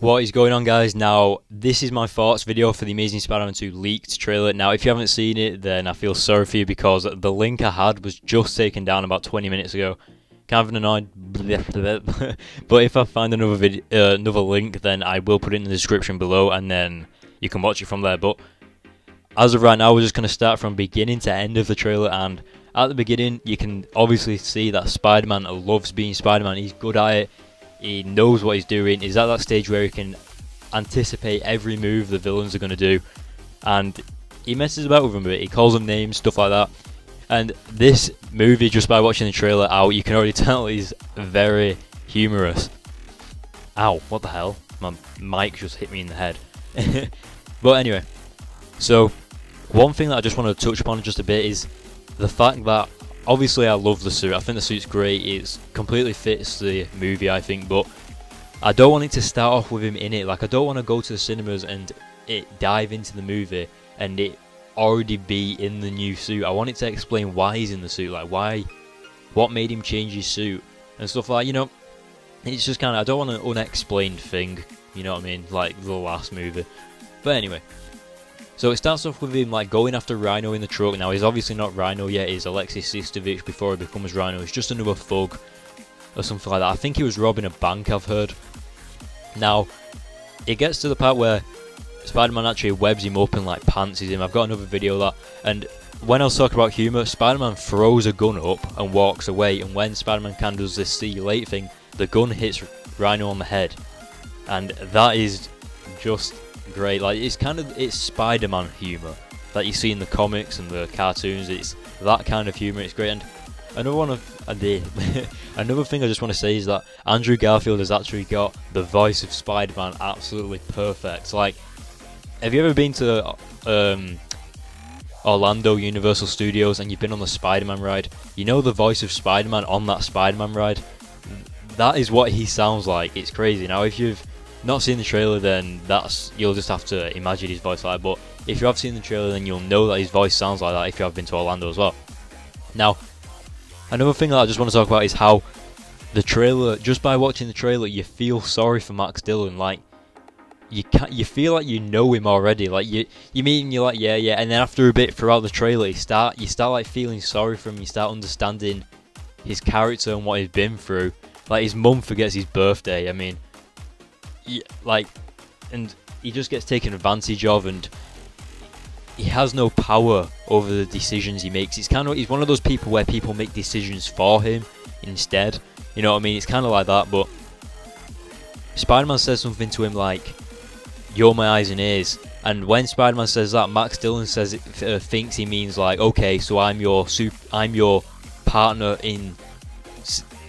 What is going on, guys? Now, this is my thoughts video for the Amazing Spider-Man 2 leaked trailer. Now, if you haven't seen it, then I feel sorry for you because the link I had was just taken down about 20 minutes ago. Kind of annoyed, but if I find another link, then I will put it in the description below, and then you can watch it from there. But as of right now, we're just going to start from beginning to end of the trailer, and at the beginning, you can obviously see that Spider-Man loves being Spider-Man. He's good at it. He knows what he's doing. He's at that stage where he can anticipate every move the villains are going to do, and he messes about with them a bit. He calls them names, stuff like that. And this movie, just by watching the trailer out, you can already tell is very humorous. Ow, what the hell? My mic just hit me in the head. But anyway, so one thing that I just want to touch upon just a bit is the fact that obviously I love the suit. I think the suit's great. It completely fits the movie, I think, but I don't want it to start off with him in it. Like, I don't want to go to the cinemas and it dive into the movie and it already be in the new suit. I want it to explain why he's in the suit, like what made him change his suit and stuff like, you know. It's just kind of, I don't want an unexplained thing, you know what I mean, like the last movie. But anyway, so it starts off with him like going after Rhino in the truck. Now, he's obviously not Rhino yet, he's Alexis Sistovich before he becomes Rhino. He's just another thug or something like that. I think he was robbing a bank, I've heard. Now, it gets to the part where Spider-Man actually webs him up and like pantses him. I've got another video of that. And when I was talking about humour, Spider-Man throws a gun up and walks away, and when Spider-Man can does this see you late thing, the gun hits Rhino on the head. And that is just great. Like, it's Spider-Man humour that you see in the comics and the cartoons. It's that kind of humour. It's great. And another thing I just want to say is that Andrew Garfield has actually got the voice of Spider-Man absolutely perfect. Like, have you ever been to Orlando Universal Studios and you've been on the Spider-Man ride? You know the voice of Spider-Man on that Spider-Man ride? That is what he sounds like. It's crazy. Now, if you've not seen the trailer, then you'll just have to imagine his voice like that. But if you have seen the trailer, then you'll know that his voice sounds like that if you have been to Orlando as well. Now, another thing that I just want to talk about is how the trailer, just by watching the trailer, you feel sorry for Max Dillon. Like, you feel like you know him already. Like, you meet him, you're like, yeah, and then after a bit throughout the trailer, you start like feeling sorry for him. You start understanding his character and what he's been through. Like, his mum forgets his birthday. I mean, and he just gets taken advantage of, and he has no power over the decisions he makes. He's one of those people where people make decisions for him instead. You know what I mean? It's kind of like that. But Spider-Man says something to him like, "You're my eyes and ears." And when Spider-Man says that, Max Dillon says thinks he means like, okay, so I'm your partner in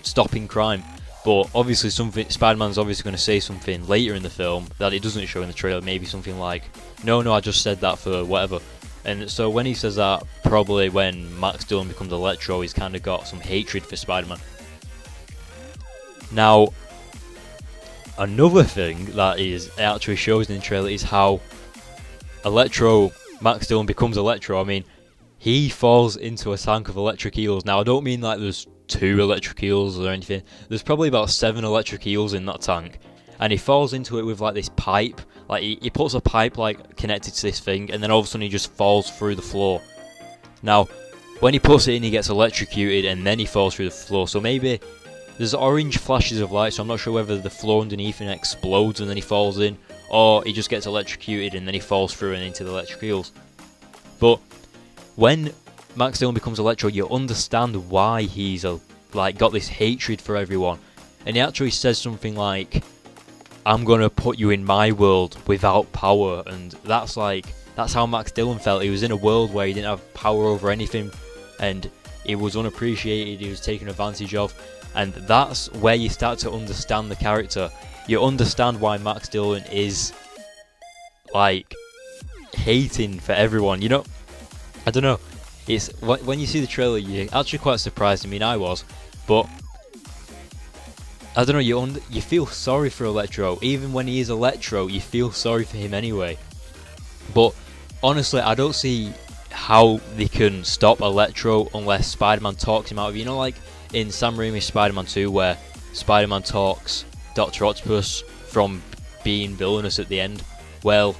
stopping crime. But obviously, Spider-Man's obviously going to say something later in the film that it doesn't show in the trailer. Maybe something like, no, I just said that for whatever. And so when he says that, probably when Max Dillon becomes Electro, he's kind of got some hatred for Spider-Man. Now, another thing that it actually shows in the trailer is how Max Dillon becomes Electro. I mean, he falls into a tank of electric eels. Now, I don't mean like there's 2 electric eels or anything. There's probably about 7 electric eels in that tank, and he falls into it with like this pipe. Like, he puts a pipe like connected to this thing, and then all of a sudden he just falls through the floor. Now, when he puts it in, he gets electrocuted, and then he falls through the floor. So maybe there's orange flashes of light, so I'm not sure whether the floor underneath him explodes and then he falls in, or he just gets electrocuted and then he falls through and into the electric eels. But when Max Dillon becomes Electro, you understand why he's got this hatred for everyone. And he actually says something like, "I'm gonna put you in my world without power." And that's how Max Dillon felt. He was in a world where he didn't have power over anything, and he was unappreciated, he was taken advantage of. And that's where you start to understand the character. You understand why Max Dillon is like hating for everyone. You know, I don't know. It's when you see the trailer, you're actually quite surprised. I mean, I was, but I don't know. You feel sorry for Electro, even when he is Electro. You feel sorry for him anyway. But honestly, I don't see how they can stop Electro unless Spider-Man talks him out of it. You know, like in Sam Raimi's Spider-Man 2, where Spider-Man talks Dr. Octopus from being villainous at the end. Well,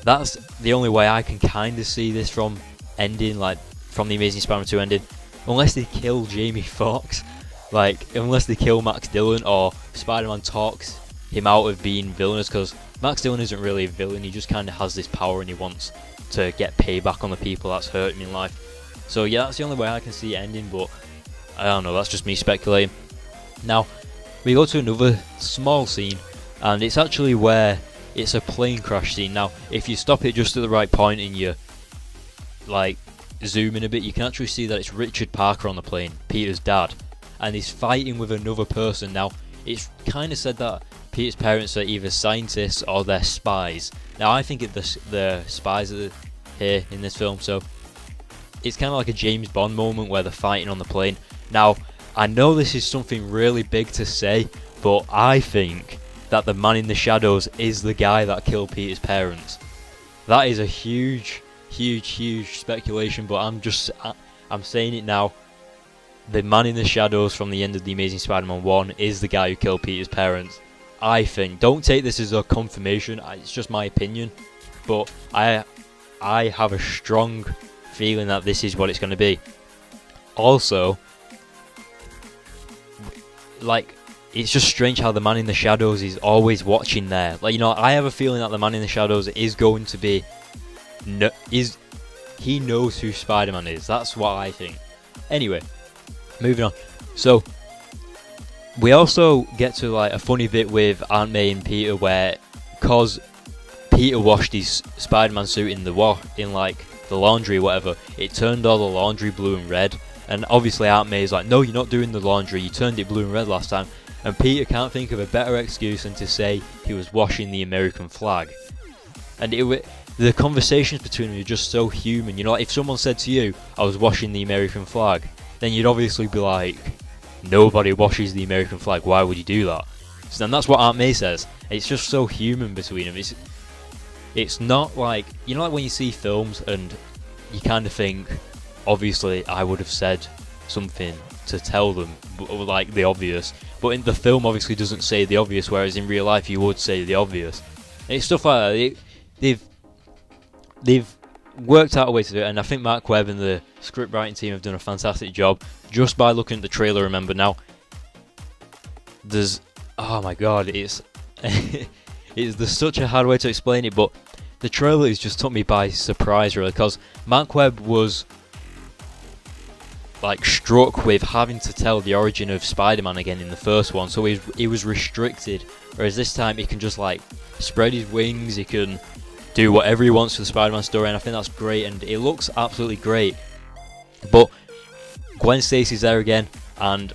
that's the only way I can kind of see this from ending, like from the Amazing Spider-Man 2 ending, unless they kill Jamie Foxx, like unless they kill Max Dillon or Spider-Man talks him out of being villainous, because Max Dillon isn't really a villain, he just kind of has this power and he wants to get payback on the people that's hurt him in life. So yeah, that's the only way I can see it ending, but I don't know, that's just me speculating. Now, we go to another small scene, and it's actually where it's a plane crash scene. Now, if you stop it just at the right point and you like zoom in a bit, you can actually see that it's Richard Parker on the plane, Peter's dad, and he's fighting with another person. Now, it's kind of said that Peter's parents are either scientists or they're spies. Now, I think the spies are here in this film, so it's kind of like a James Bond moment where they're fighting on the plane. Now, I know this is something really big to say, but I think that the man in the shadows is the guy that killed Peter's parents. That is a huge speculation, but I'm saying it now. The man in the shadows from the end of The Amazing Spider-Man 1 is the guy who killed Peter's parents. I think. Don't take this as a confirmation, it's just my opinion, but I have a strong feeling that this is what it's going to be. Also, like, it's just strange how the man in the shadows is always watching there. Like, you know, I have a feeling that the man in the shadows is going to be he knows who Spider-Man is. That's what I think. Anyway, moving on. So we also get to like a funny bit with Aunt May and Peter, where cause Peter washed his Spider-Man suit in the laundry or whatever, it turned all the laundry blue and red. And obviously Aunt May's like, no, you're not doing the laundry, you turned it blue and red last time. And Peter can't think of a better excuse than to say he was washing the American flag. And the conversations between them are just so human. You know, like if someone said to you, I was washing the American flag, then you'd obviously be like, nobody washes the American flag, why would you do that? So then that's what Aunt May says. It's just so human between them. It's not like, you know, like when you see films and you kind of think, obviously I would have said something to tell them, like the obvious, but in the film obviously doesn't say the obvious, whereas in real life you would say the obvious. And it's stuff like that. They've worked out a way to do it, and I think Mark Webb and the script writing team have done a fantastic job just by looking at the trailer. Remember now, there's, oh my god, there's such a hard way to explain it, but the trailer has just took me by surprise really, because Mark Webb was like struck with having to tell the origin of Spider-Man again in the first one, so he was restricted, whereas this time he can just like spread his wings, he can do whatever he wants for the Spider-Man story, and I think that's great, and it looks absolutely great. But Gwen Stacy's there again, and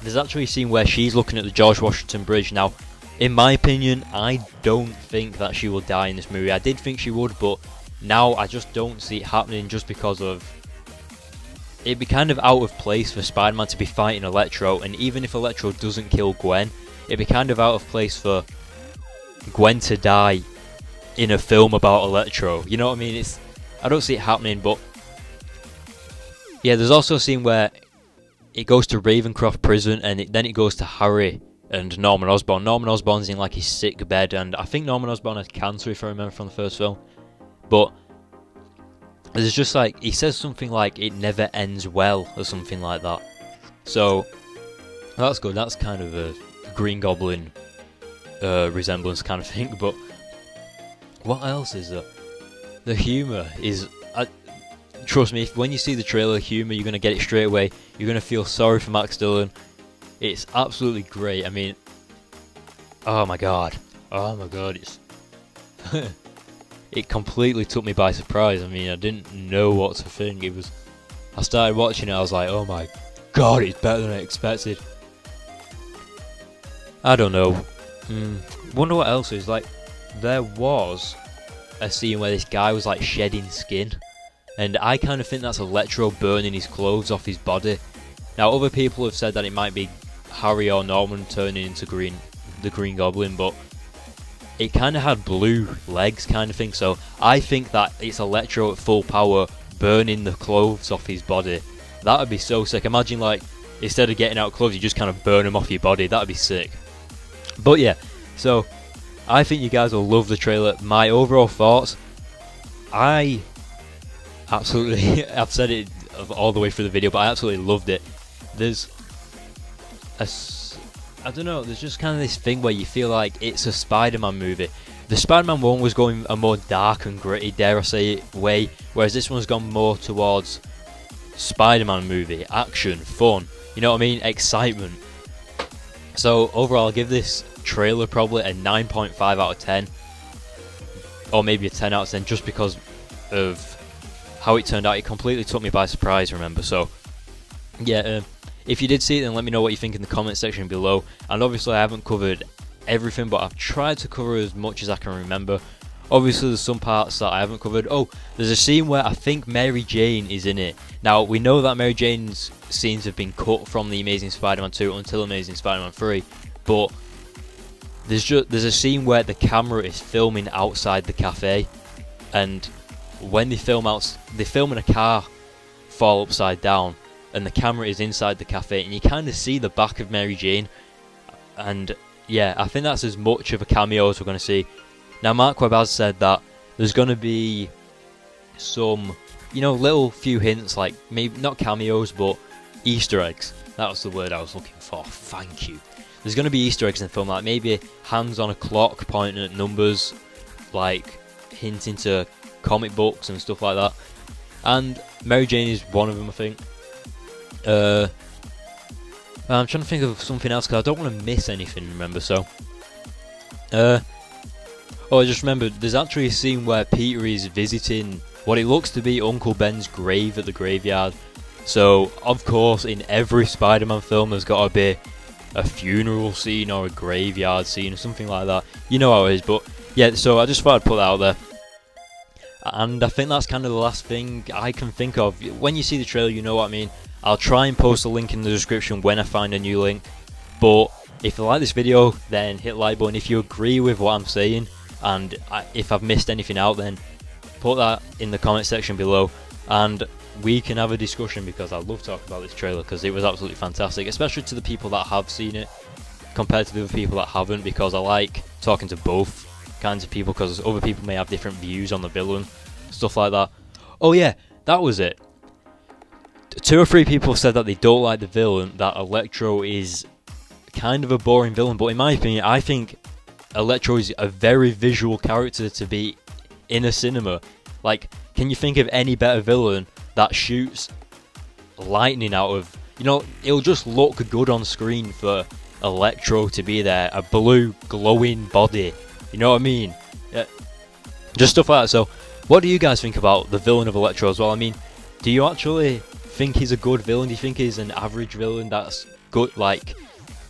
there's actually a scene where she's looking at the George Washington Bridge. Now, in my opinion, I don't think that she will die in this movie. I did think she would, but now I just don't see it happening, just because of it'd be kind of out of place for Spider-Man to be fighting Electro, and even if Electro doesn't kill Gwen, it'd be kind of out of place for Gwen to die in a film about Electro. You know what I mean? I don't see it happening, but yeah, there's also a scene where it goes to Ravencroft prison, and then it goes to Harry and Norman Osborn. Norman Osborn's in like his sick bed, and I think Norman Osborn has cancer, if I remember from the first film. But there's just like, he says something like, it never ends well, or something like that. So that's good. That's kind of a Green Goblin resemblance kind of thing. But what else is there? The humour is, trust me, when you see the trailer, humour, you're going to get it straight away. You're going to feel sorry for Max Dillon. It's absolutely great. I mean, oh my god, it's it completely took me by surprise. I mean, I didn't know what to think. I started watching it, I was like, oh my god, it's better than I expected. I don't know. Wonder what else is, like, there was a scene where this guy was like shedding skin, and I kind of think that's Electro burning his clothes off his body. Now, other people have said that it might be Harry or Norman turning into the Green Goblin, but it kind of had blue legs kind of thing, so I think that it's Electro at full power burning the clothes off his body. That would be so sick. Imagine, like, instead of getting out clothes, you just kind of burn them off your body. That would be sick. But yeah, so I think you guys will love the trailer. My overall thoughts, I absolutely, I've said it all the way through the video, but I absolutely loved it. There's I don't know, there's just kind of this thing where you feel like it's a Spider-Man movie. The Spider-Man one was going a more dark and gritty, dare I say it, way, whereas this one's gone more towards Spider-Man movie, action, fun, you know what I mean, excitement. So overall, I'll give this trailer probably a 9.5 out of 10, or maybe a 10 out of 10, just because of how it turned out. It completely took me by surprise, remember. So yeah, if you did see it, then let me know what you think in the comment section below. And obviously I haven't covered everything, but I've tried to cover as much as I can remember. Obviously there's some parts that I haven't covered. Oh, there's a scene where I think Mary Jane is in it. Now we know that Mary Jane's scenes have been cut from the Amazing Spider-Man 2 until Amazing Spider-Man 3, but there's a scene where the camera is filming outside the cafe, and when they film in a car fall upside down, and the camera is inside the cafe, and you kind of see the back of Mary Jane. And yeah, I think that's as much of a cameo as we're going to see. Now Mark Webb has said that there's going to be some, you know, little few hints, like maybe not cameos but Easter eggs. That was the word I was looking for, thank you. There's going to be Easter eggs in the film, like maybe hands on a clock pointing at numbers, like hinting to comic books and stuff like that. And Mary Jane is one of them, I think. I'm trying to think of something else because I don't want to miss anything, remember, so oh, I just remembered, there's actually a scene where Peter is visiting what it looks to be Uncle Ben's grave at the graveyard. So of course in every Spider-Man film there's got to be a funeral scene or a graveyard scene or something like that, you know how it is. But yeah, so I just thought I'd put that out there. And I think that's kind of the last thing I can think of. When you see the trailer, you know what I mean. I'll try and post a link in the description when I find a new link. But if you like this video, then hit the like button. If you agree with what I'm saying, and if I've missed anything out, then put that in the comment section below, and we can have a discussion, because I love talking about this trailer because it was absolutely fantastic, especially to the people that have seen it compared to the other people that haven't, because I like talking to both kinds of people, because other people may have different views on the villain, stuff like that. Oh yeah, that was it. 2 or 3 people said that they don't like the villain, that Electro is kind of a boring villain, but in my opinion, I think Electro is a very visual character to be in a cinema. Like, can you think of any better villain that shoots lightning out of, you know, it'll just look good on screen for Electro to be there, a blue glowing body, you know what I mean? Yeah. Just stuff like that. So what do you guys think about the villain of Electro as well? I mean, do you actually think he's a good villain? Do you think he's an average villain that's good, like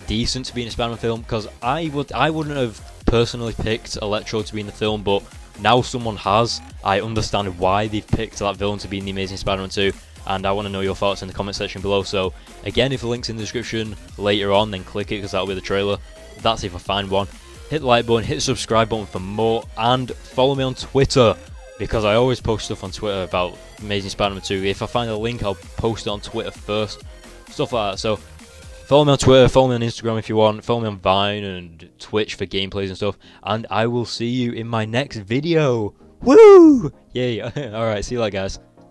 decent to be in a Spider-Man film? Because I wouldn't have personally picked Electro to be in the film, but now someone has. I understand why they've picked that villain to be in the Amazing Spider-Man 2, and I want to know your thoughts in the comment section below. So again, if the link's in the description later on, then click it because that'll be the trailer. That's if I find one. Hit the like button, hit the subscribe button for more, and follow me on Twitter, because I always post stuff on Twitter about Amazing Spider-Man 2. If I find a link, I'll post it on Twitter first. Stuff like that. So follow me on Twitter, follow me on Instagram if you want, follow me on Vine and Twitch for gameplays and stuff. And I will see you in my next video. Woo! Yay. Alright, see you later, guys.